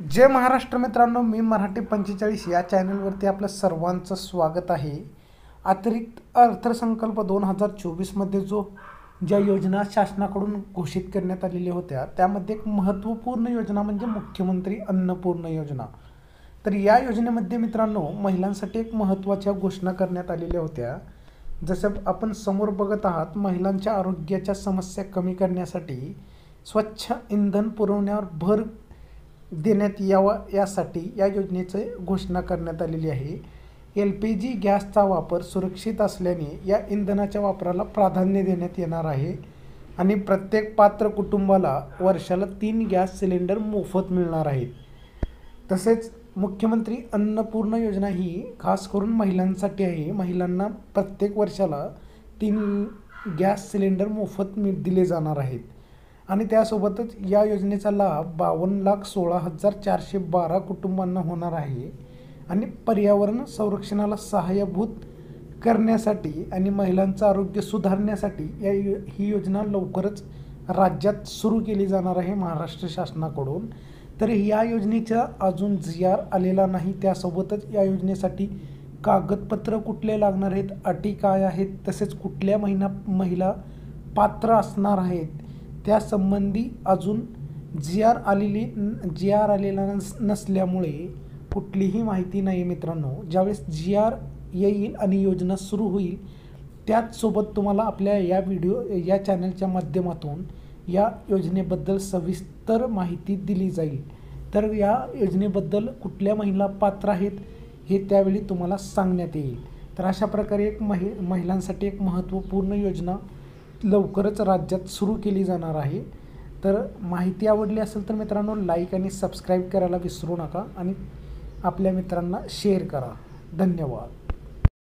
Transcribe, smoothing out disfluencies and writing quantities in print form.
जय महाराष्ट्र मित्रांनो, मी मराठी 45 या चॅनलवरती आपलं सर्वांचं स्वागत आहे। अतिरिक्त अर्थसंकल्प 2024मध्ये ज्या योजना शासनाकडून घोषित करण्यात आलेल्या होत्या त्यामध्ये एक महत्त्वपूर्ण योजना म्हणजे मुख्यमंत्री अन्नपूर्णा योजना। तर या योजनेमध्ये मित्रांनो महिलांसाठी एक महत्त्वाच्या घोषणा करण्यात आलेल्या होत्या। जसं आपण समोर बघत आहात, महिलांच्या आरोग्याच्या समस्या कमी करण्यासाठी स्वच्छ इंधन पुरवण्यावर भर देण्यात यावा यासाठी या योजनेची घोषणा करण्यात आलेली आहे। LPG गॅसचा वापर सुरक्षित असल्याने या इंधनाच्या वापराला प्राधान्य देण्यात येणार आहे आणि प्रत्येक पात्र कुटुंबाला वर्षाला 3 गॅस सिलेंडर मोफत मिळणार आहेत। तसेच मुख्यमंत्री अन्नपूर्णा योजना ही खास करून महिलांसाठी आहे। महिलांना प्रत्येक वर्षाला 3 गॅस सिलेंडर मोफत दिले जाणार आहेत आणि त्यासोबतच या योजनेचा लाभ 52,16,412 कुटुंबांना होणार आहे आणि पर्यावरण संरक्षणाला सहाय्यभूत करण्यासाठी आणि महिलांचं आरोग्य सुधारण्यासाठी ही योजना लवकरच राज्यात सुरू केली जाणार आहे महाराष्ट्र शासनाकडून। तर या योजनेचा अजून GR आलेला नाही। त्यासोबतच या योजनेसाठी कागदपत्र कुठले लागणार आहेत, अटी काय आहेत, तसेच कुठल्या महिला पात्र असणार आहेत त्यासंबंधी अजून GR आलेला नसल्यामुळे कुठलीही माहिती नाही मित्रांनो। ज्यावेळेस GR येईल आणि योजना सुरू होईल त्याचसोबत तुम्हाला आपल्या या चॅनलच्या माध्यमातून या योजनेबद्दल सविस्तर माहिती दिली जाईल। तर या योजनेबद्दल कुठल्या महिला पात्र आहेत हे त्यावेळी तुम्हाला सांगण्यात येईल। तर अशा प्रकारे एक महिलांसाठी एक महत्त्वपूर्ण योजना लवकरच राज्यात सुरू केली जाणार आहे। तर माहिती आवडली असेल तर मित्रांनो लाईक आणि सबस्क्राईब करायला विसरू नका आणि आपल्या मित्रांना शेअर करा। धन्यवाद।